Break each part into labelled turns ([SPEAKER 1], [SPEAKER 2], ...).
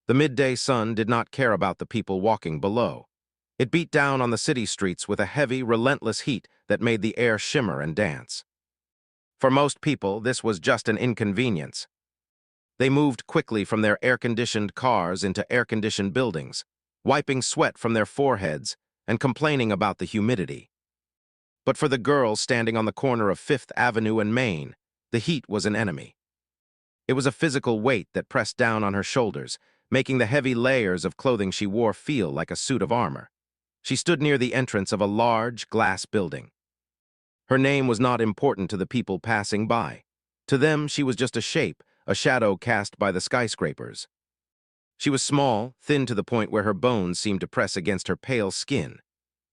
[SPEAKER 1] The midday sun did not care about the people walking below. It beat down on the city streets with a heavy, relentless heat that made the air shimmer and dance. For most people, this was just an inconvenience. They moved quickly from their air-conditioned cars into air-conditioned buildings, wiping sweat from their foreheads and complaining about the humidity. But for the girl standing on the corner of Fifth Avenue and Main, the heat was an enemy. It was a physical weight that pressed down on her shoulders, making the heavy layers of clothing she wore feel like a suit of armor. She stood near the entrance of a large glass building. Her name was not important to the people passing by. To them, she was just a shape, a shadow cast by the skyscrapers. She was small, thin to the point where her bones seemed to press against her pale skin.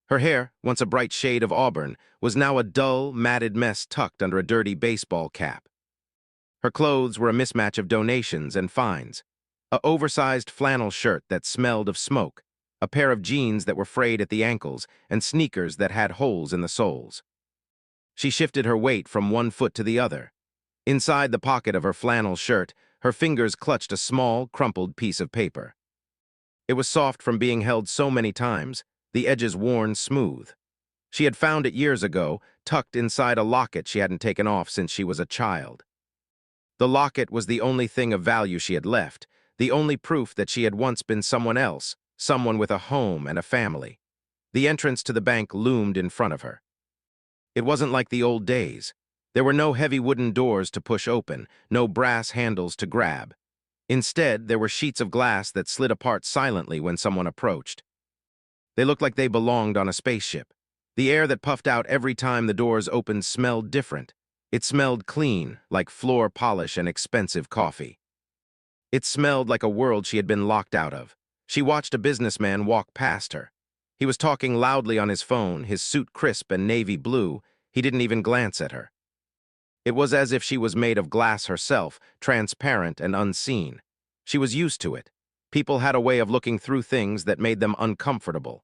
[SPEAKER 1] Her hair, once a bright shade of auburn, was now a dull, matted mess tucked under a dirty baseball cap. Her clothes were a mismatch of donations and fines. An oversized flannel shirt that smelled of smoke, a pair of jeans that were frayed at the ankles, and sneakers that had holes in the soles. She shifted her weight from one foot to the other. Inside the pocket of her flannel shirt, her fingers clutched a small, crumpled piece of paper. It was soft from being held so many times, the edges worn smooth. She had found it years ago, tucked inside a locket she hadn't taken off since she was a child. The locket was the only thing of value she had left, the only proof that she had once been someone else, someone with a home and a family. The entrance to the bank loomed in front of her. It wasn't like the old days. There were no heavy wooden doors to push open, no brass handles to grab. Instead, there were sheets of glass that slid apart silently when someone approached. They looked like they belonged on a spaceship. The air that puffed out every time the doors opened smelled different. It smelled clean, like floor polish and expensive coffee. It smelled like a world she had been locked out of. She watched a businessman walk past her. He was talking loudly on his phone, his suit crisp and navy blue. He didn't even glance at her. It was as if she was made of glass herself, transparent and unseen. She was used to it. People had a way of looking through things that made them uncomfortable.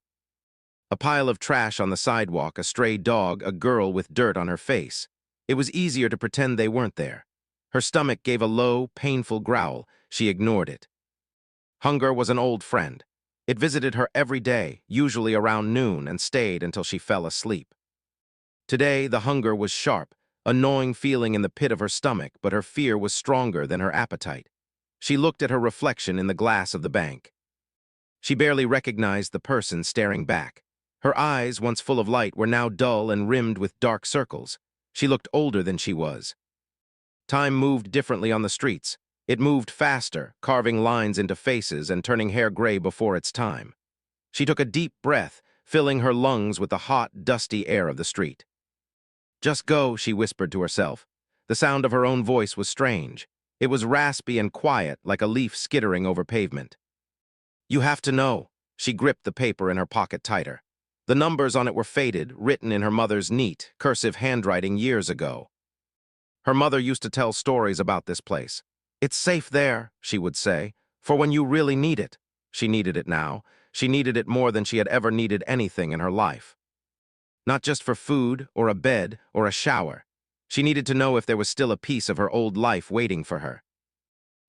[SPEAKER 1] A pile of trash on the sidewalk, a stray dog, a girl with dirt on her face. It was easier to pretend they weren't there. Her stomach gave a low, painful growl. She ignored it. Hunger was an old friend. It visited her every day, usually around noon, and stayed until she fell asleep. Today, the hunger was sharp, a gnawing feeling in the pit of her stomach, but her fear was stronger than her appetite. She looked at her reflection in the glass of the bank. She barely recognized the person staring back. Her eyes, once full of light, were now dull and rimmed with dark circles. She looked older than she was. Time moved differently on the streets. It moved faster, carving lines into faces and turning hair gray before its time. She took a deep breath, filling her lungs with the hot, dusty air of the street. "Just go," she whispered to herself. The sound of her own voice was strange. It was raspy and quiet, like a leaf skittering over pavement. "You have to know." She gripped the paper in her pocket tighter. The numbers on it were faded, written in her mother's neat, cursive handwriting years ago. Her mother used to tell stories about this place. "It's safe there," she would say, "for when you really need it." She needed it now. She needed it more than she had ever needed anything in her life. Not just for food, or a bed, or a shower. She needed to know if there was still a piece of her old life waiting for her.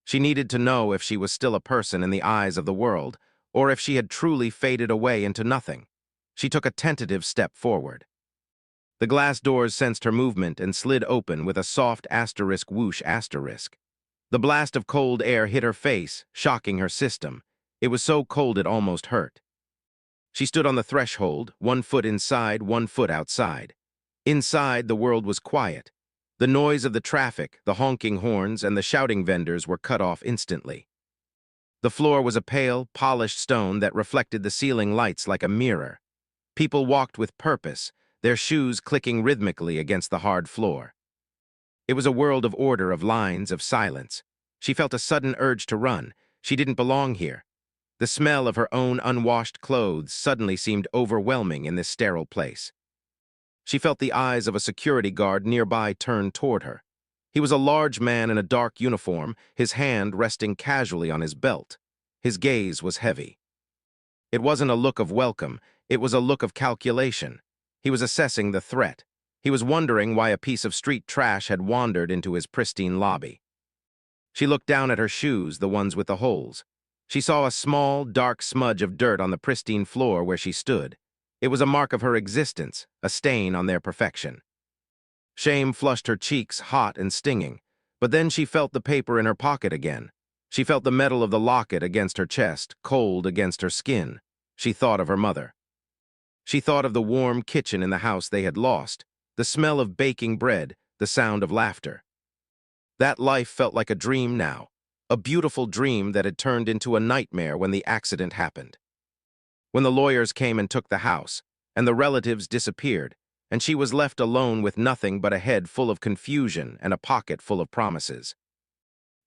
[SPEAKER 1] She needed to know if she was still a person in the eyes of the world, or if she had truly faded away into nothing. She took a tentative step forward. The glass doors sensed her movement and slid open with a soft asterisk whoosh asterisk. The blast of cold air hit her face, shocking her system. It was so cold it almost hurt. She stood on the threshold, one foot inside, one foot outside. Inside, the world was quiet. The noise of the traffic, the honking horns, and the shouting vendors were cut off instantly. The floor was a pale, polished stone that reflected the ceiling lights like a mirror. People walked with purpose, their shoes clicking rhythmically against the hard floor. It was a world of order, of lines, of silence. She felt a sudden urge to run. She didn't belong here. The smell of her own unwashed clothes suddenly seemed overwhelming in this sterile place. She felt the eyes of a security guard nearby turn toward her. He was a large man in a dark uniform, his hand resting casually on his belt. His gaze was heavy. It wasn't a look of welcome, it was a look of calculation. He was assessing the threat. He was wondering why a piece of street trash had wandered into his pristine lobby. She looked down at her shoes, the ones with the holes. She saw a small, dark smudge of dirt on the pristine floor where she stood. It was a mark of her existence, a stain on their perfection. Shame flushed her cheeks, hot and stinging, but then she felt the paper in her pocket again. She felt the metal of the locket against her chest, cold against her skin. She thought of her mother. She thought of the warm kitchen in the house they had lost, the smell of baking bread, the sound of laughter. That life felt like a dream now, a beautiful dream that had turned into a nightmare when the accident happened. When the lawyers came and took the house, and the relatives disappeared, and she was left alone with nothing but a head full of confusion and a pocket full of promises.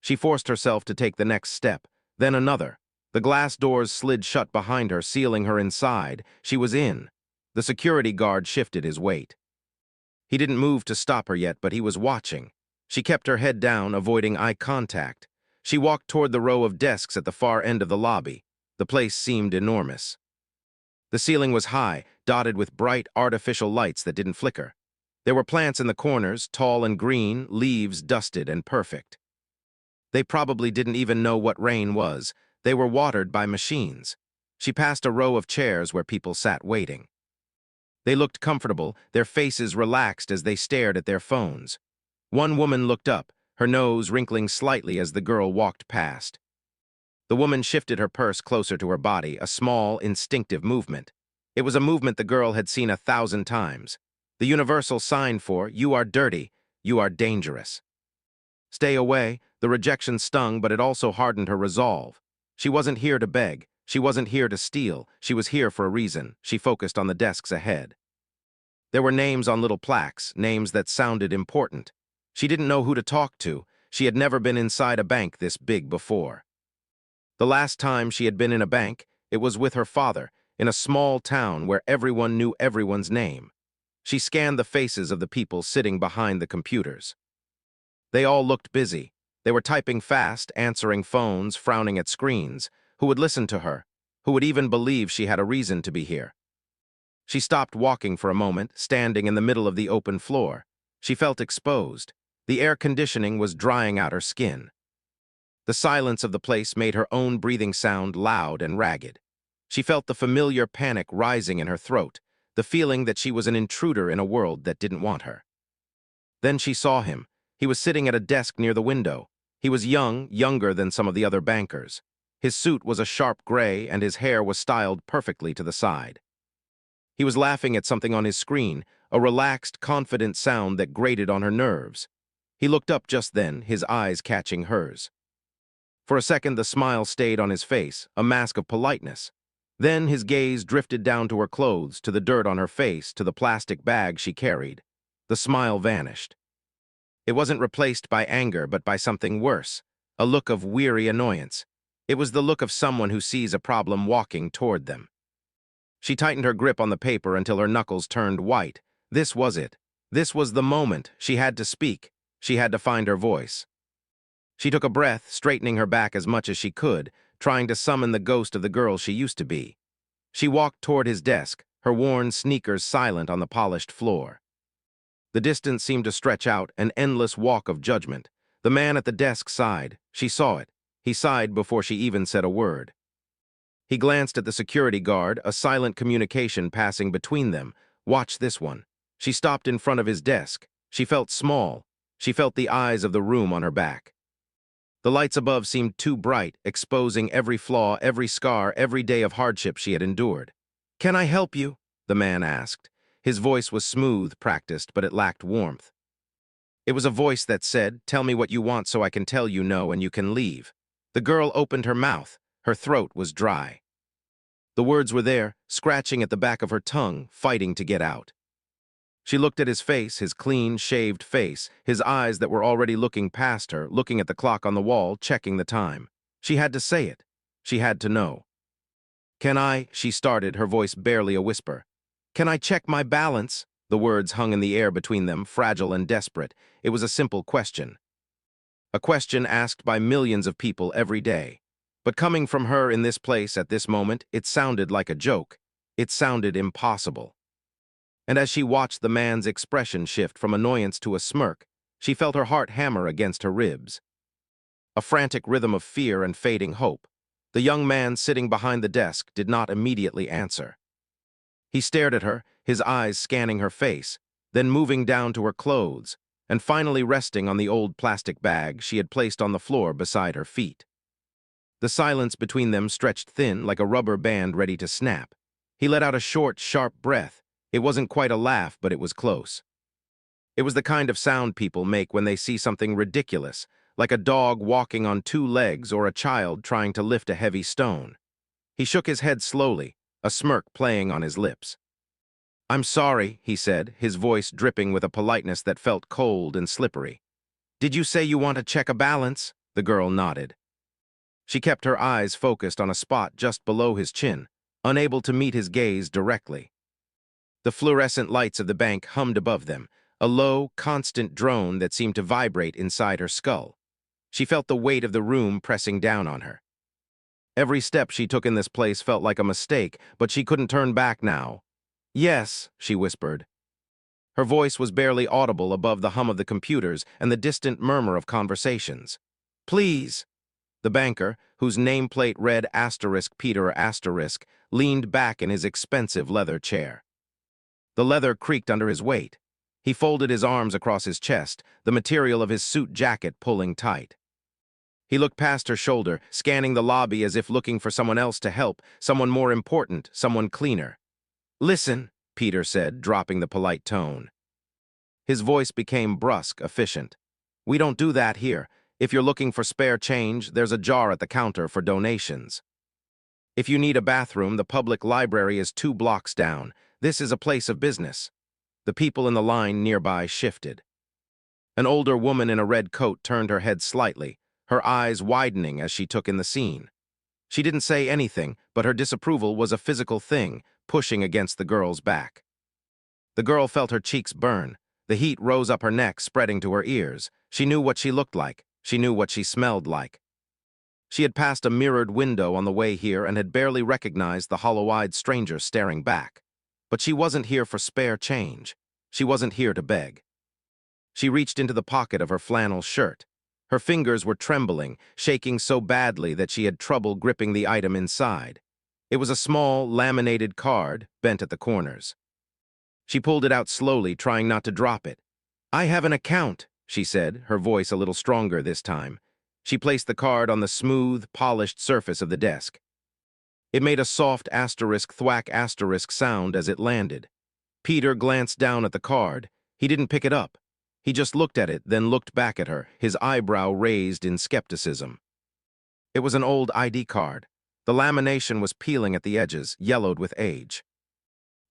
[SPEAKER 1] She forced herself to take the next step, then another. The glass doors slid shut behind her, sealing her inside. She was in. The security guard shifted his weight. He didn't move to stop her yet, but he was watching. She kept her head down, avoiding eye contact. She walked toward the row of desks at the far end of the lobby. The place seemed enormous. The ceiling was high, dotted with bright, artificial lights that didn't flicker. There were plants in the corners, tall and green, leaves dusted and perfect. They probably didn't even know what rain was. They were watered by machines. She passed a row of chairs where people sat waiting. They looked comfortable, their faces relaxed as they stared at their phones. One woman looked up, her nose wrinkling slightly as the girl walked past. The woman shifted her purse closer to her body, a small, instinctive movement. It was a movement the girl had seen 1,000 times. The universal sign for, "You are dirty, you are dangerous." Stay away. The rejection stung, but it also hardened her resolve. She wasn't here to beg. She wasn't here to steal. She was here for a reason. She focused on the desks ahead. There were names on little plaques, names that sounded important. She didn't know who to talk to. She had never been inside a bank this big before. The last time she had been in a bank, it was with her father, in a small town where everyone knew everyone's name. She scanned the faces of the people sitting behind the computers. They all looked busy. They were typing fast, answering phones, frowning at screens. Who would listen to her? Who would even believe she had a reason to be here? She stopped walking for a moment, standing in the middle of the open floor. She felt exposed. The air conditioning was drying out her skin. The silence of the place made her own breathing sound loud and ragged. She felt the familiar panic rising in her throat, the feeling that she was an intruder in a world that didn't want her. Then she saw him. He was sitting at a desk near the window. He was young, younger than some of the other bankers. His suit was a sharp gray, and his hair was styled perfectly to the side. He was laughing at something on his screen, a relaxed, confident sound that grated on her nerves. He looked up just then, his eyes catching hers. For a second, the smile stayed on his face, a mask of politeness. Then his gaze drifted down to her clothes, to the dirt on her face, to the plastic bag she carried. The smile vanished. It wasn't replaced by anger, but by something worse, a look of weary annoyance. It was the look of someone who sees a problem walking toward them. She tightened her grip on the paper until her knuckles turned white. This was it. This was the moment. She had to speak. She had to find her voice. She took a breath, straightening her back as much as she could, trying to summon the ghost of the girl she used to be. She walked toward his desk, her worn sneakers silent on the polished floor. The distance seemed to stretch out, an endless walk of judgment. The man at the desk sighed. She saw it. He sighed before she even said a word. He glanced at the security guard, a silent communication passing between them. Watch this one. She stopped in front of his desk. She felt small. She felt the eyes of the room on her back. The lights above seemed too bright, exposing every flaw, every scar, every day of hardship she had endured. "Can I help you?" the man asked. His voice was smooth, practiced, but it lacked warmth. It was a voice that said, "Tell me what you want so I can tell you no and you can leave." The girl opened her mouth. Her throat was dry. The words were there, scratching at the back of her tongue, fighting to get out. She looked at his face, his clean, shaved face, his eyes that were already looking past her, looking at the clock on the wall, checking the time. She had to say it. She had to know. "Can I?" she started, her voice barely a whisper. "Can I check my balance?" The words hung in the air between them, fragile and desperate. It was a simple question. A question asked by millions of people every day. But coming from her in this place at this moment, it sounded like a joke. It sounded impossible. And as she watched the man's expression shift from annoyance to a smirk, she felt her heart hammer against her ribs. A frantic rhythm of fear and fading hope. The young man sitting behind the desk did not immediately answer. He stared at her, his eyes scanning her face, then moving down to her clothes, and finally resting on the old plastic bag she had placed on the floor beside her feet. The silence between them stretched thin like a rubber band ready to snap. He let out a short, sharp breath. It wasn't quite a laugh, but it was close. It was the kind of sound people make when they see something ridiculous, like a dog walking on two legs or a child trying to lift a heavy stone. He shook his head slowly, a smirk playing on his lips. "I'm sorry," he said, his voice dripping with a politeness that felt cold and slippery. "Did you say you want to check a balance?" The girl nodded. She kept her eyes focused on a spot just below his chin, unable to meet his gaze directly. The fluorescent lights of the bank hummed above them, a low, constant drone that seemed to vibrate inside her skull. She felt the weight of the room pressing down on her. Every step she took in this place felt like a mistake, but she couldn't turn back now. "Yes," she whispered. Her voice was barely audible above the hum of the computers and the distant murmur of conversations. "Please." The banker, whose nameplate read *Peter*, leaned back in his expensive leather chair. The leather creaked under his weight. He folded his arms across his chest, the material of his suit jacket pulling tight. He looked past her shoulder, scanning the lobby as if looking for someone else to help, someone more important, someone cleaner. "Listen," Peter said, dropping the polite tone. His voice became brusque, efficient. "We don't do that here. If you're looking for spare change, there's a jar at the counter for donations. If you need a bathroom, the public library is 2 blocks down. This is a place of business." The people in the line nearby shifted. An older woman in a red coat turned her head slightly, her eyes widening as she took in the scene. She didn't say anything, but her disapproval was a physical thing, pushing against the girl's back. The girl felt her cheeks burn. The heat rose up her neck, spreading to her ears. She knew what she looked like. She knew what she smelled like. She had passed a mirrored window on the way here and had barely recognized the hollow-eyed stranger staring back. But she wasn't here for spare change. She wasn't here to beg. She reached into the pocket of her flannel shirt. Her fingers were trembling, shaking so badly that she had trouble gripping the item inside. It was a small, laminated card, bent at the corners. She pulled it out slowly, trying not to drop it. "I have an account," she said, her voice a little stronger this time. She placed the card on the smooth, polished surface of the desk. It made a soft thwack sound as it landed. Peter glanced down at the card. He didn't pick it up. He just looked at it, then looked back at her, his eyebrow raised in skepticism. It was an old ID card. The lamination was peeling at the edges, yellowed with age.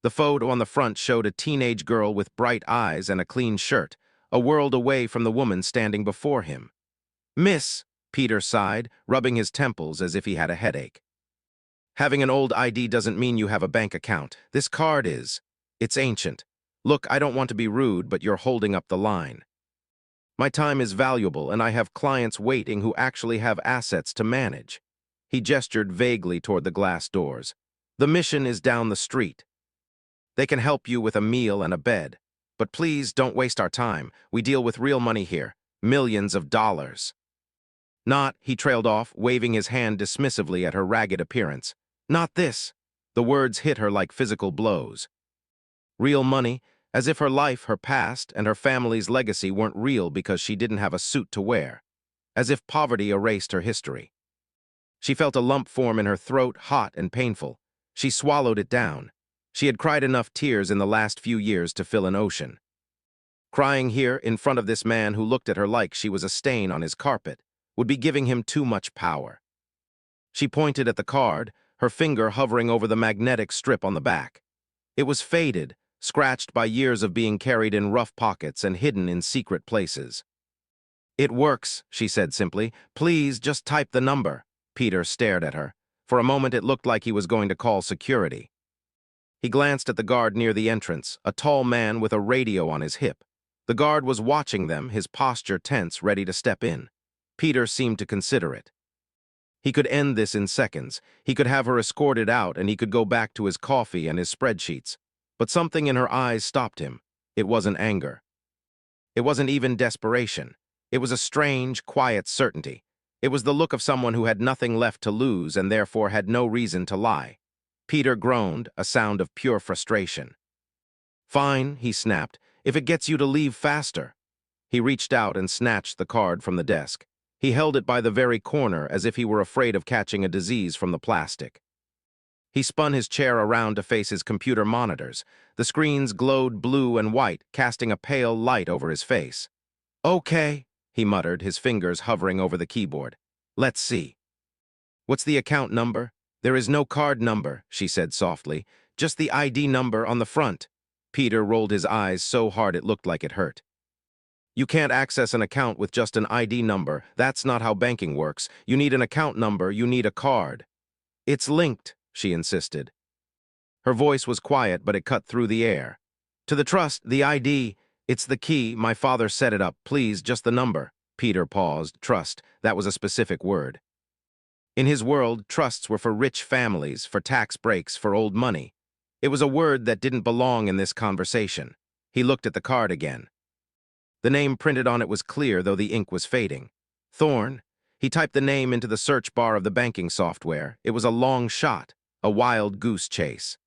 [SPEAKER 1] The photo on the front showed a teenage girl with bright eyes and a clean shirt, a world away from the woman standing before him. "Miss," Peter sighed, rubbing his temples as if he had a headache. "Having an old ID doesn't mean you have a bank account. This card is. It's ancient. Look, I don't want to be rude, but you're holding up the line. My time is valuable, and I have clients waiting who actually have assets to manage." He gestured vaguely toward the glass doors. "The mission is down the street. They can help you with a meal and a bed. But please don't waste our time. We deal with real money here. Millions of dollars." "Not," he trailed off, waving his hand dismissively at her ragged appearance. "Not this." The words hit her like physical blows. Real money, as if her life, her past, and her family's legacy weren't real because she didn't have a suit to wear. As if poverty erased her history. She felt a lump form in her throat, hot and painful. She swallowed it down. She had cried enough tears in the last few years to fill an ocean. Crying here, in front of this man who looked at her like she was a stain on his carpet, would be giving him too much power. She pointed at the card, her finger hovering over the magnetic strip on the back. It was faded, scratched by years of being carried in rough pockets and hidden in secret places. "It works," she said simply. "Please, just type the number." Peter stared at her. For a moment it looked like he was going to call security. He glanced at the guard near the entrance, a tall man with a radio on his hip. The guard was watching them, his posture tense, ready to step in. Peter seemed to consider it. He could end this in seconds. He could have her escorted out, and he could go back to his coffee and his spreadsheets. But something in her eyes stopped him. It wasn't anger. It wasn't even desperation. It was a strange, quiet certainty. It was the look of someone who had nothing left to lose and therefore had no reason to lie. Peter groaned, a sound of pure frustration. "Fine," he snapped, "if it gets you to leave faster." He reached out and snatched the card from the desk. He held it by the very corner as if he were afraid of catching a disease from the plastic. He spun his chair around to face his computer monitors. The screens glowed blue and white, casting a pale light over his face. "Okay," he muttered, his fingers hovering over the keyboard. "Let's see." "What's the account number?" "There is no card number," she said softly. "Just the ID number on the front." Peter rolled his eyes so hard it looked like it hurt. "You can't access an account with just an ID number. That's not how banking works. You need an account number, you need a card." "It's linked," she insisted. Her voice was quiet, but it cut through the air. "To the trust, the ID, it's the key. My father set it up. Please, just the number." Peter paused. Trust, that was a specific word. In his world, trusts were for rich families, for tax breaks, for old money. It was a word that didn't belong in this conversation. He looked at the card again. The name printed on it was clear, though the ink was fading. Thorne. He typed the name into the search bar of the banking software. It was a long shot, a wild goose chase.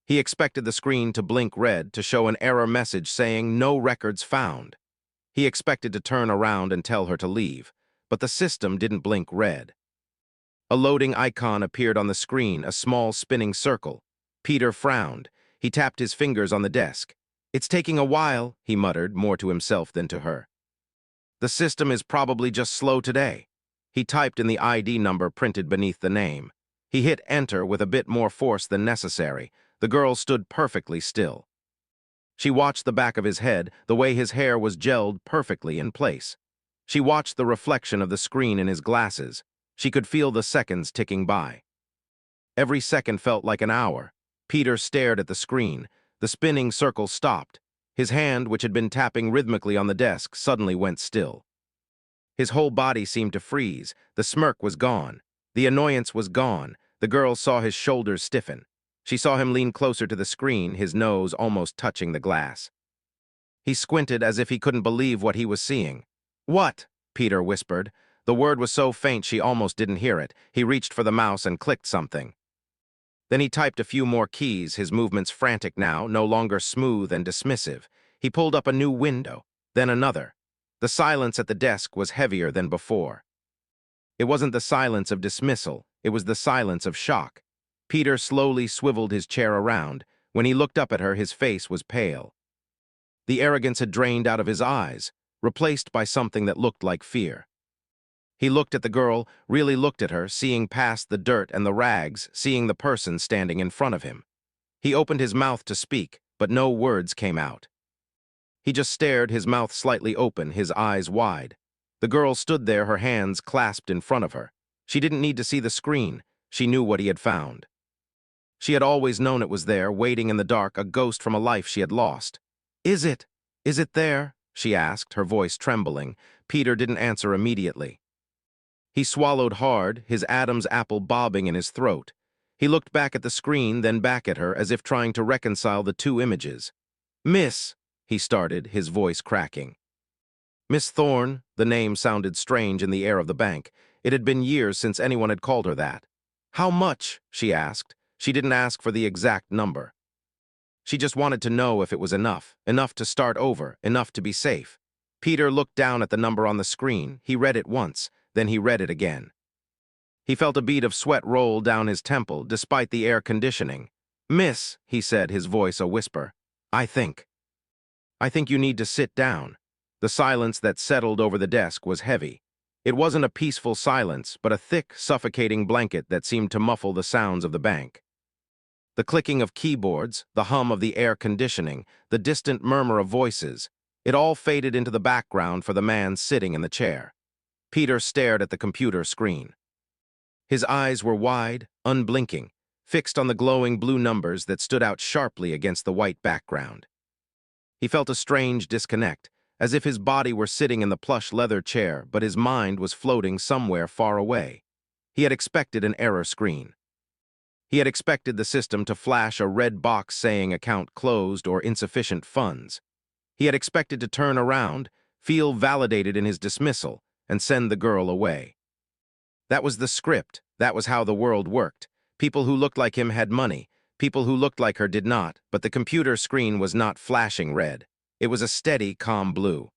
[SPEAKER 1] He expected the screen to blink red to show an error message saying no records found. He expected to turn around and tell her to leave, but the system didn't blink red. A loading icon appeared on the screen, a small spinning circle. Peter frowned. He tapped his fingers on the desk. "It's taking a while," he muttered, more to himself than to her. "The system is probably just slow today." He typed in the ID number printed beneath the name. He hit enter with a bit more force than necessary. The girl stood perfectly still. She watched the back of his head, the way his hair was gelled perfectly in place. She watched the reflection of the screen in his glasses. She could feel the seconds ticking by. Every second felt like an hour. Peter stared at the screen. The spinning circle stopped. His hand, which had been tapping rhythmically on the desk, suddenly went still. His whole body seemed to freeze. The smirk was gone. The annoyance was gone. The girl saw his shoulders stiffen. She saw him lean closer to the screen, his nose almost touching the glass. He squinted as if he couldn't believe what he was seeing. "What?" Peter whispered. The word was so faint she almost didn't hear it. He reached for the mouse and clicked something. Then he typed a few more keys, his movements frantic now, no longer smooth and dismissive. He pulled up a new window, then another. The silence at the desk was heavier than before. It wasn't the silence of dismissal, it was the silence of shock. Peter slowly swiveled his chair around. When he looked up at her, his face was pale. The arrogance had drained out of his eyes, replaced by something that looked like fear. He looked at the girl, really looked at her, seeing past the dirt and the rags, seeing the person standing in front of him. He opened his mouth to speak, but no words came out. He just stared, his mouth slightly open, his eyes wide. The girl stood there, her hands clasped in front of her. She didn't need to see the screen. She knew what he had found. She had always known it was there, waiting in the dark, a ghost from a life she had lost. Is it there?" she asked, her voice trembling. Peter didn't answer immediately. He swallowed hard, his Adam's apple bobbing in his throat. He looked back at the screen, then back at her, as if trying to reconcile the two images. "Miss," he started, his voice cracking. Miss Thorne, the name sounded strange in the air of the bank. It had been years since anyone had called her that. "How much?" she asked. She didn't ask for the exact number. She just wanted to know if it was enough to start over, enough to be safe. Peter looked down at the number on the screen. He read it once, then he read it again. He felt a bead of sweat roll down his temple, despite the air conditioning. "Miss," he said, his voice a whisper, I think you need to sit down." The silence that settled over the desk was heavy. It wasn't a peaceful silence, but a thick, suffocating blanket that seemed to muffle the sounds of the bank. The clicking of keyboards, the hum of the air conditioning, the distant murmur of voices, it all faded into the background for the man sitting in the chair. Peter stared at the computer screen. His eyes were wide, unblinking, fixed on the glowing blue numbers that stood out sharply against the white background. He felt a strange disconnect, as if his body were sitting in the plush leather chair, but his mind was floating somewhere far away. He had expected an error screen. He had expected the system to flash a red box saying account closed or insufficient funds. He had expected to turn around, feel validated in his dismissal, and send the girl away. That was the script. That was how the world worked. People who looked like him had money. People who looked like her did not, but the computer screen was not flashing red. It was a steady, calm blue.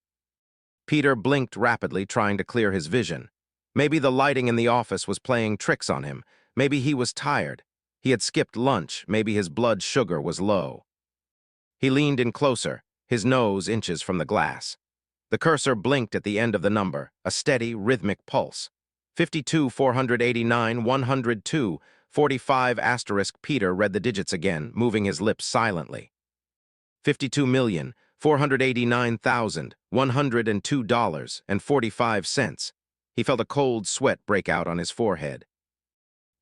[SPEAKER 1] Peter blinked rapidly, trying to clear his vision. Maybe the lighting in the office was playing tricks on him. Maybe he was tired. He had skipped lunch. Maybe his blood sugar was low. He leaned in closer, his nose inches from the glass. The cursor blinked at the end of the number, a steady, rhythmic pulse. 52, 489, 102, 45 asterisk. Peter read the digits again, moving his lips silently. $52,489,102.45. He felt a cold sweat break out on his forehead.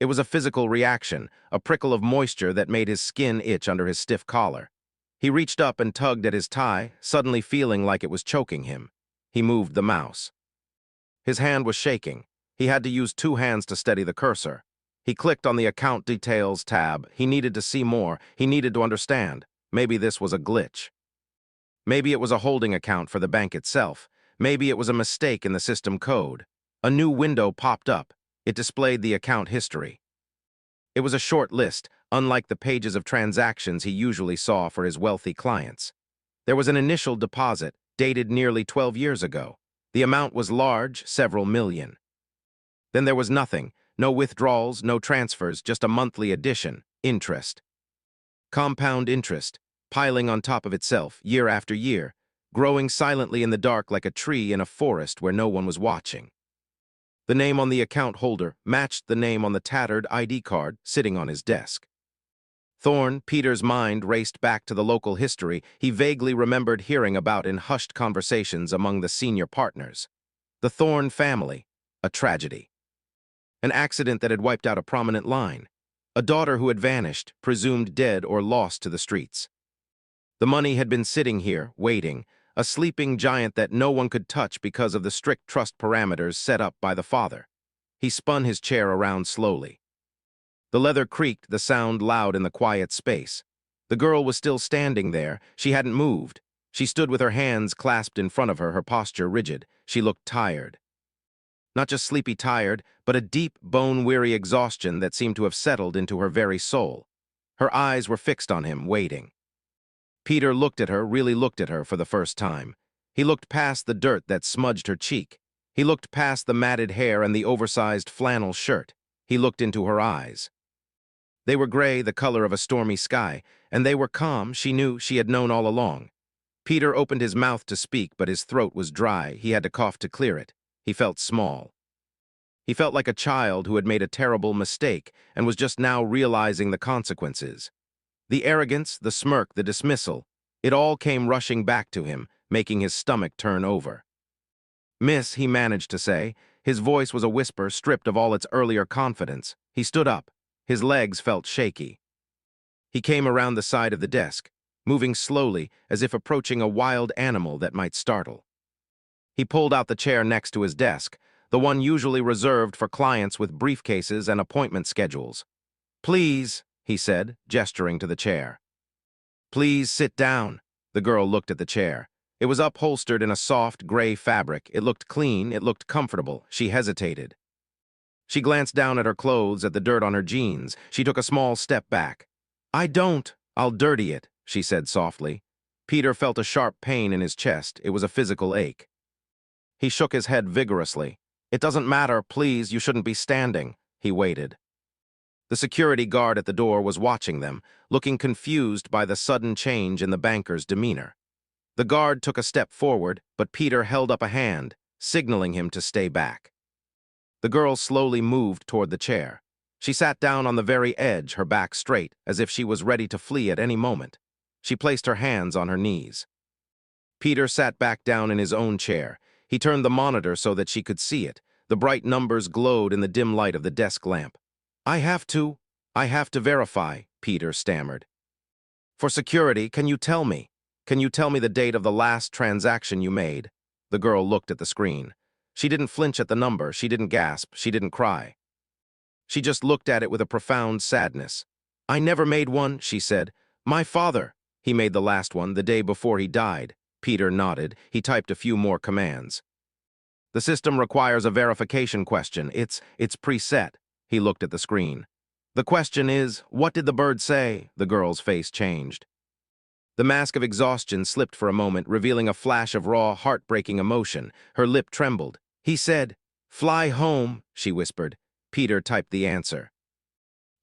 [SPEAKER 1] It was a physical reaction, a prickle of moisture that made his skin itch under his stiff collar. He reached up and tugged at his tie, suddenly feeling like it was choking him. He moved the mouse. His hand was shaking. He had to use 2 hands to steady the cursor. He clicked on the Account Details tab. He needed to see more. He needed to understand. Maybe this was a glitch. Maybe it was a holding account for the bank itself. Maybe it was a mistake in the system code. A new window popped up. It displayed the account history. It was a short list, unlike the pages of transactions he usually saw for his wealthy clients. There was an initial deposit, dated nearly 12 years ago. The amount was large, several million. Then there was nothing, no withdrawals, no transfers, just a monthly addition, interest. Compound interest, piling on top of itself, year after year, growing silently in the dark like a tree in a forest where no one was watching. The name on the account holder matched the name on the tattered ID card sitting on his desk. Thorne, Peter's mind raced back to the local history he vaguely remembered hearing about in hushed conversations among the senior partners. The Thorne family, a tragedy. An accident that had wiped out a prominent line. A daughter who had vanished, presumed dead or lost to the streets. The money had been sitting here, waiting, a sleeping giant that no one could touch because of the strict trust parameters set up by the father. He spun his chair around slowly. The leather creaked, the sound loud in the quiet space. The girl was still standing there. She hadn't moved. She stood with her hands clasped in front of her, her posture rigid. She looked tired. Not just sleepy tired, but a deep, bone-weary exhaustion that seemed to have settled into her very soul. Her eyes were fixed on him, waiting. Peter looked at her, really looked at her for the first time. He looked past the dirt that smudged her cheek. He looked past the matted hair and the oversized flannel shirt. He looked into her eyes. They were gray, the color of a stormy sky, and they were calm. She knew, she had known all along. Peter opened his mouth to speak, but his throat was dry. He had to cough to clear it. He felt small. He felt like a child who had made a terrible mistake and was just now realizing the consequences. The arrogance, the smirk, the dismissal, it all came rushing back to him, making his stomach turn over. "Miss," he managed to say. His voice was a whisper, stripped of all its earlier confidence. He stood up. His legs felt shaky. He came around the side of the desk, moving slowly as if approaching a wild animal that might startle. He pulled out the chair next to his desk, the one usually reserved for clients with briefcases and appointment schedules. "Please," he said, gesturing to the chair. "Please sit down." The girl looked at the chair. It was upholstered in a soft, gray fabric. It looked clean, it looked comfortable. She hesitated. She glanced down at her clothes, at the dirt on her jeans. She took a small step back. I'll dirty it," she said softly. Peter felt a sharp pain in his chest. It was a physical ache. He shook his head vigorously. "It doesn't matter, please, you shouldn't be standing." He waited. The security guard at the door was watching them, looking confused by the sudden change in the banker's demeanor. The guard took a step forward, but Peter held up a hand, signaling him to stay back. The girl slowly moved toward the chair. She sat down on the very edge, her back straight, as if she was ready to flee at any moment. She placed her hands on her knees. Peter sat back down in his own chair. He turned the monitor so that she could see it. The bright numbers glowed in the dim light of the desk lamp. I have to verify," Peter stammered. "For security, can you tell me the date of the last transaction you made?" The girl looked at the screen. She didn't flinch at the number, she didn't gasp, she didn't cry. She just looked at it with a profound sadness. "I never made one," she said. "My father, he made the last one, the day before he died." Peter nodded. He typed a few more commands. The system requires a verification question. It's preset. He looked at the screen. The question is, what did the bird say? The girl's face changed. The mask of exhaustion slipped for a moment, revealing a flash of raw, heartbreaking emotion. Her lip trembled. He said, "Fly home," she whispered. Peter typed the answer.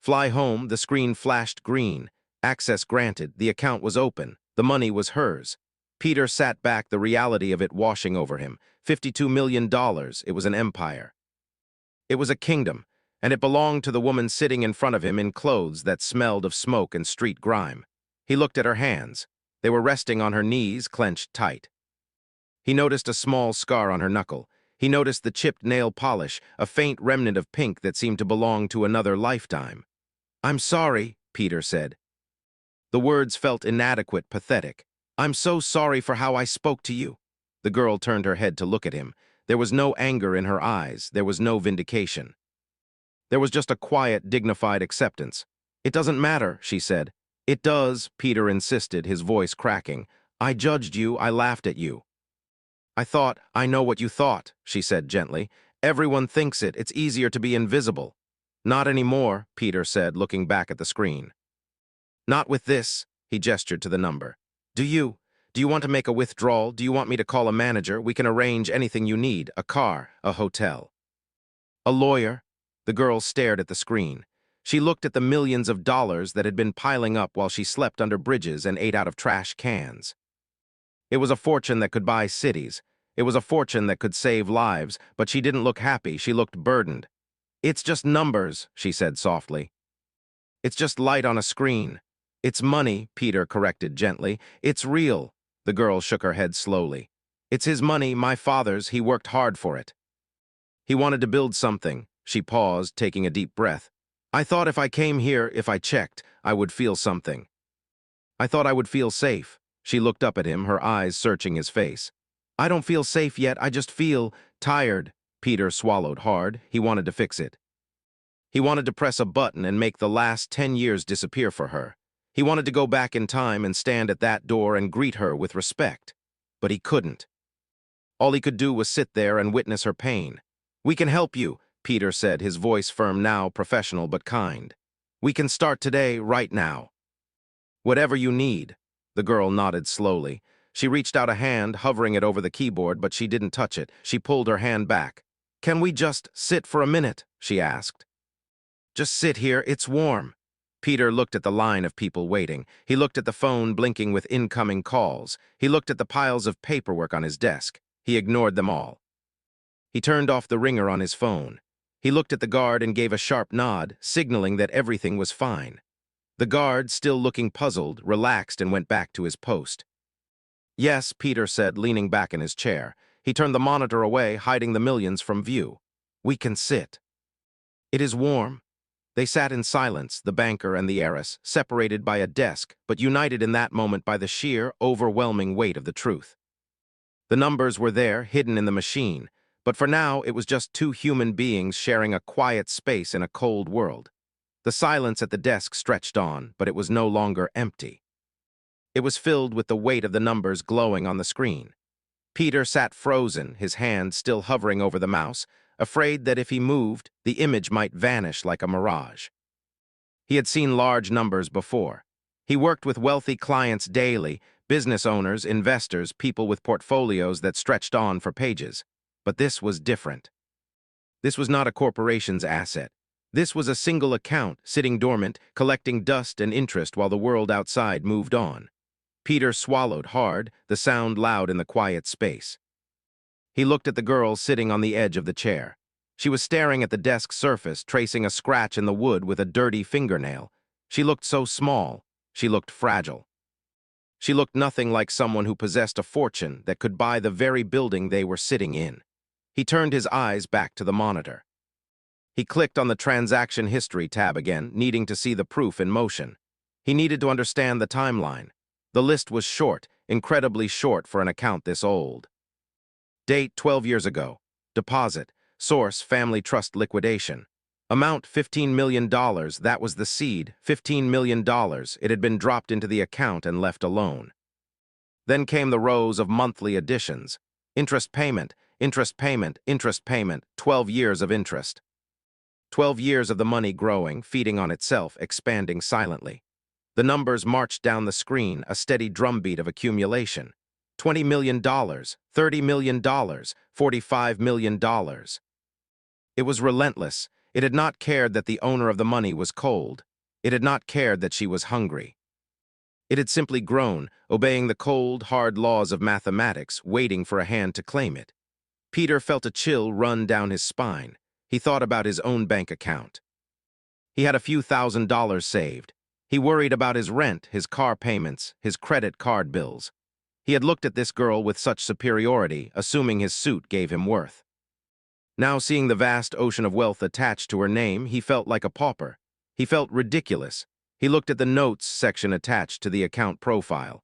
[SPEAKER 1] Fly home, the screen flashed green. Access granted, the account was open, the money was hers. Peter sat back, the reality of it washing over him. $52 million, it was an empire. It was a kingdom, and it belonged to the woman sitting in front of him in clothes that smelled of smoke and street grime. He looked at her hands. They were resting on her knees, clenched tight. He noticed a small scar on her knuckle. He noticed the chipped nail polish, a faint remnant of pink that seemed to belong to another lifetime. "I'm sorry," Peter said. The words felt inadequate, pathetic. "I'm so sorry for how I spoke to you." The girl turned her head to look at him. There was no anger in her eyes. There was no vindication. There was just a quiet, dignified acceptance. "It doesn't matter," she said. "It does," Peter insisted, his voice cracking. "I judged you, I laughed at you." I know what you thought," she said gently. "Everyone thinks it. It's easier to be invisible." "Not anymore," Peter said, looking back at the screen. "Not with this," he gestured to the number. Do you want to make a withdrawal? Do you want me to call a manager? We can arrange anything you need, a car, a hotel." "A lawyer?" The girl stared at the screen. She looked at the millions of dollars that had been piling up while she slept under bridges and ate out of trash cans. It was a fortune that could buy cities. It was a fortune that could save lives, but she didn't look happy. She looked burdened. "It's just numbers," she said softly. "It's just light on a screen." "It's money," Peter corrected gently. "It's real." The girl shook her head slowly. "It's his money, my father's. He worked hard for it. He wanted to build something." She paused, taking a deep breath. "I thought if I came here, if I checked, I would feel something. I thought I would feel safe." She looked up at him, her eyes searching his face. "I don't feel safe yet. I just feel tired." Peter swallowed hard. He wanted to fix it. He wanted to press a button and make the last 10 years disappear for her. He wanted to go back in time and stand at that door and greet her with respect. But he couldn't. All he could do was sit there and witness her pain. "We can help you," Peter said, his voice firm now, professional but kind. "We can start today, right now. Whatever you need." The girl nodded slowly. She reached out a hand, hovering it over the keyboard, but she didn't touch it. She pulled her hand back. "Can we just sit for a minute?" she asked. "Just sit here, it's warm." Peter looked at the line of people waiting. He looked at the phone blinking with incoming calls. He looked at the piles of paperwork on his desk. He ignored them all. He turned off the ringer on his phone. He looked at the guard and gave a sharp nod, signaling that everything was fine. The guard, still looking puzzled, relaxed and went back to his post. "Yes," Peter said, leaning back in his chair. He turned the monitor away, hiding the millions from view. "We can sit." "It is warm." They sat in silence, the banker and the heiress, separated by a desk, but united in that moment by the sheer, overwhelming weight of the truth. The numbers were there, hidden in the machine, but for now it was just two human beings sharing a quiet space in a cold world. The silence at the desk stretched on, but it was no longer empty. It was filled with the weight of the numbers glowing on the screen. Peter sat frozen, his hand still hovering over the mouse, afraid that if he moved, the image might vanish like a mirage. He had seen large numbers before. He worked with wealthy clients daily, business owners, investors, people with portfolios that stretched on for pages. But this was different. This was not a corporation's asset. This was a single account, sitting dormant, collecting dust and interest while the world outside moved on. Peter swallowed hard, the sound loud in the quiet space. He looked at the girl sitting on the edge of the chair. She was staring at the desk surface, tracing a scratch in the wood with a dirty fingernail. She looked so small. She looked fragile. She looked nothing like someone who possessed a fortune that could buy the very building they were sitting in. He turned his eyes back to the monitor. He clicked on the transaction history tab again, needing to see the proof in motion. He needed to understand the timeline. The list was short, incredibly short for an account this old. Date 12 years ago. Deposit. Source Family Trust liquidation. Amount $15 million. That was the seed. $15 million. It had been dropped into the account and left alone. Then came the rows of monthly additions. Interest payment. interest payment, 12 years of interest. 12 years of the money growing, feeding on itself, expanding silently. The numbers marched down the screen, a steady drumbeat of accumulation. $20 million, $30 million, $45 million. It was relentless. It had not cared that the owner of the money was cold. It had not cared that she was hungry. It had simply grown, obeying the cold, hard laws of mathematics, waiting for a hand to claim it. Peter felt a chill run down his spine. He thought about his own bank account. He had a few $1,000s saved. He worried about his rent, his car payments, his credit card bills. He had looked at this girl with such superiority, assuming his suit gave him worth. Now, seeing the vast ocean of wealth attached to her name, he felt like a pauper. He felt ridiculous. He looked at the notes section attached to the account profile.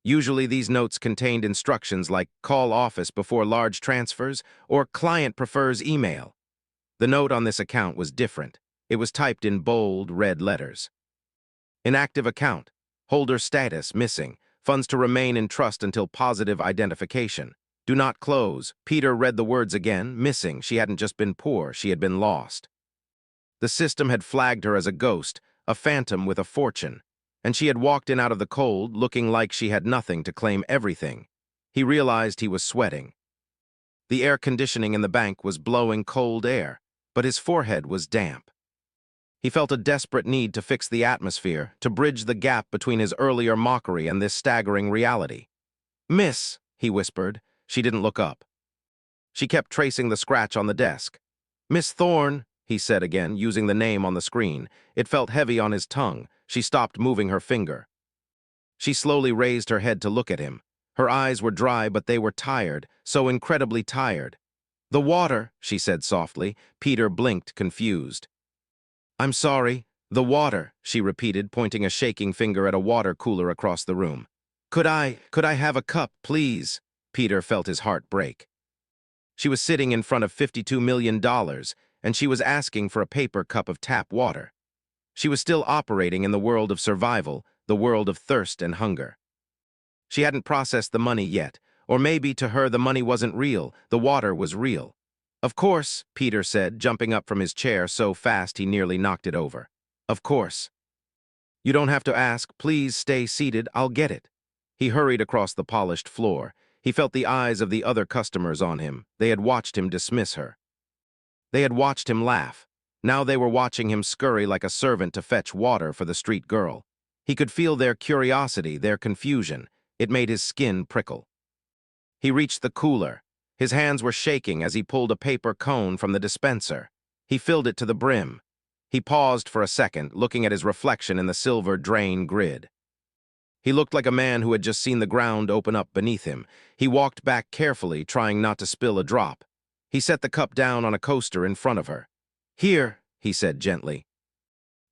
[SPEAKER 1] Usually these notes contained instructions like call office before large transfers or client prefers email. The note on this account was different. It was typed in bold, red letters. Inactive account. Holder status missing. Funds to remain in trust until positive identification. Do not close. Peter read the words again. Missing. She hadn't just been poor, she had been lost. The system had flagged her as a ghost, a phantom with a fortune, and she had walked in out of the cold, looking like she had nothing to claim everything. He realized he was sweating. The air conditioning in the bank was blowing cold air, but his forehead was damp. He felt a desperate need to fix the atmosphere, to bridge the gap between his earlier mockery and this staggering reality. "Miss," he whispered. She didn't look up. She kept tracing the scratch on the desk. "Miss Thorne," he said again, using the name on the screen. It felt heavy on his tongue. She stopped moving her finger. She slowly raised her head to look at him. Her eyes were dry, but they were tired, so incredibly tired. "The water," she said softly. Peter blinked, confused. "I'm sorry, the water," she repeated, pointing a shaking finger at a water cooler across the room. Could I have a cup, please?" Peter felt his heart break. She was sitting in front of $52 million, and she was asking for a paper cup of tap water. She was still operating in the world of survival, the world of thirst and hunger. She hadn't processed the money yet, or maybe to her the money wasn't real, the water was real. "Of course," Peter said, jumping up from his chair so fast he nearly knocked it over. "Of course. You don't have to ask. Please stay seated. I'll get it." He hurried across the polished floor. He felt the eyes of the other customers on him. They had watched him dismiss her. They had watched him laugh. Now they were watching him scurry like a servant to fetch water for the street girl. He could feel their curiosity, their confusion. It made his skin prickle. He reached the cooler. His hands were shaking as he pulled a paper cone from the dispenser. He filled it to the brim. He paused for a second, looking at his reflection in the silver drain grid. He looked like a man who had just seen the ground open up beneath him. He walked back carefully, trying not to spill a drop. He set the cup down on a coaster in front of her. "Here," he said gently.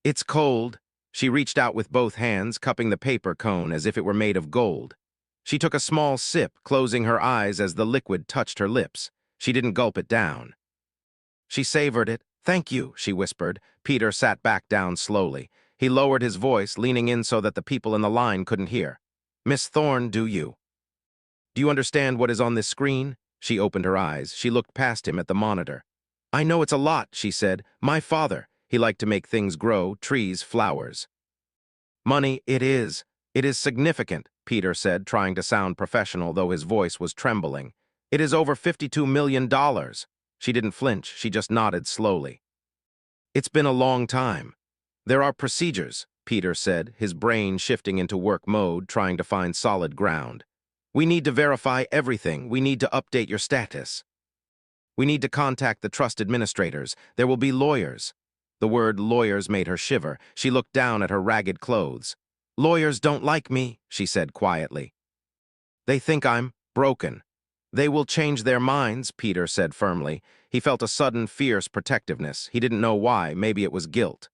[SPEAKER 1] "It's cold." She reached out with both hands, cupping the paper cone as if it were made of gold. She took a small sip, closing her eyes as the liquid touched her lips. She didn't gulp it down. She savored it. "Thank you," she whispered. Peter sat back down slowly. He lowered his voice, leaning in so that the people in the line couldn't hear. "Miss Thorne, do you understand what is on this screen?" She opened her eyes. She looked past him at the monitor. "I know it's a lot," she said. "My father, he liked to make things grow, trees, flowers." "Money, it is. It is significant," Peter said, trying to sound professional, though his voice was trembling. "It is over $52 million. She didn't flinch. She just nodded slowly. "It's been a long time. There are procedures," Peter said, his brain shifting into work mode, trying to find solid ground. "We need to verify everything. We need to update your status. We need to contact the trust administrators. There will be lawyers." The word lawyers made her shiver. She looked down at her ragged clothes. "Lawyers don't like me," she said quietly. "They think I'm broken." "They will change their minds," Peter said firmly. He felt a sudden, fierce protectiveness. He didn't know why. Maybe it was guilt.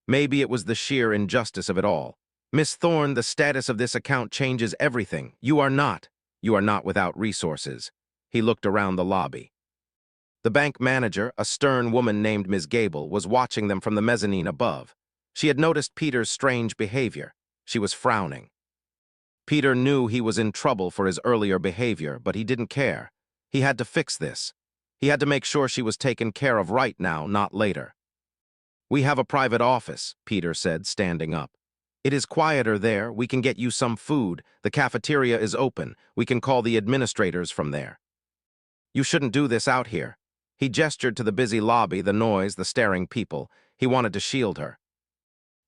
[SPEAKER 1] Maybe it was the sheer injustice of it all. "Miss Thorne, the status of this account changes everything. You are not without resources." He looked around the lobby. The bank manager, a stern woman named Ms. Gable, was watching them from the mezzanine above. She had noticed Peter's strange behavior. She was frowning. Peter knew he was in trouble for his earlier behavior, but he didn't care. He had to fix this. He had to make sure she was taken care of right now, not later. "We have a private office," Peter said, standing up. "It is quieter there. We can get you some food. The cafeteria is open. We can call the administrators from there." "You shouldn't do this out here." He gestured to the busy lobby, the noise, the staring people. He wanted to shield her.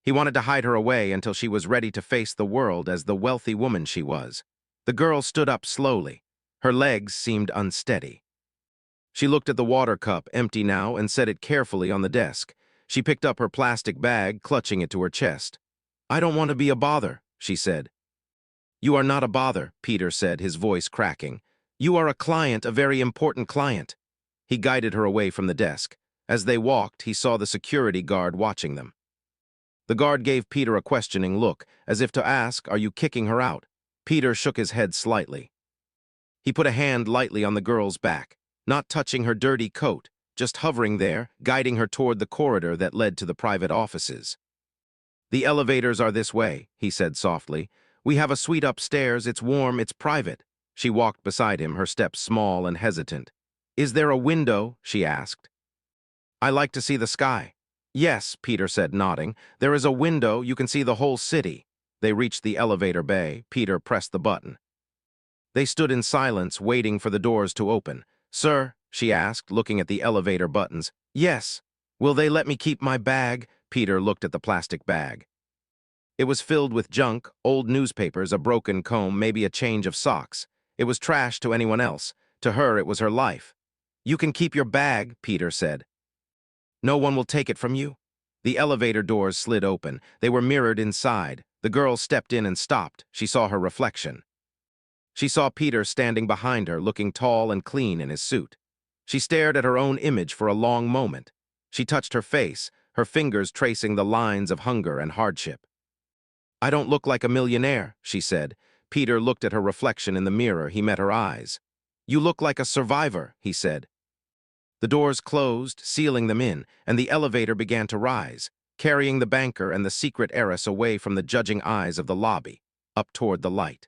[SPEAKER 1] He wanted to hide her away until she was ready to face the world as the wealthy woman she was. The girl stood up slowly. Her legs seemed unsteady. She looked at the water cup, empty now, and set it carefully on the desk. She picked up her plastic bag, clutching it to her chest. "I don't want to be a bother," she said. "You are not a bother," Peter said, his voice cracking. "You are a client, a very important client." He guided her away from the desk. As they walked, he saw the security guard watching them. The guard gave Peter a questioning look, as if to ask, "Are you kicking her out?" Peter shook his head slightly. He put a hand lightly on the girl's back, not touching her dirty coat, just hovering there, guiding her toward the corridor that led to the private offices. "The elevators are this way," he said softly. "We have a suite upstairs. It's warm, it's private." She walked beside him, her steps small and hesitant. "Is there a window?" she asked. "I like to see the sky." "Yes," Peter said, nodding. "There is a window. You can see the whole city." They reached the elevator bay. Peter pressed the button. They stood in silence, waiting for the doors to open. "Sir?" she asked, looking at the elevator buttons. "Yes." "Will they let me keep my bag?" Peter looked at the plastic bag. It was filled with junk, old newspapers, a broken comb, maybe a change of socks. It was trash to anyone else. To her, it was her life. "You can keep your bag," Peter said. "No one will take it from you?" The elevator doors slid open. They were mirrored inside. The girl stepped in and stopped. She saw her reflection. She saw Peter standing behind her, looking tall and clean in his suit. She stared at her own image for a long moment. She touched her face, her fingers tracing the lines of hunger and hardship. "I don't look like a millionaire," she said. Peter looked at her reflection in the mirror. He met her eyes. "You look like a survivor," he said. The doors closed, sealing them in, and the elevator began to rise, carrying the banker and the secret heiress away from the judging eyes of the lobby, up toward the light.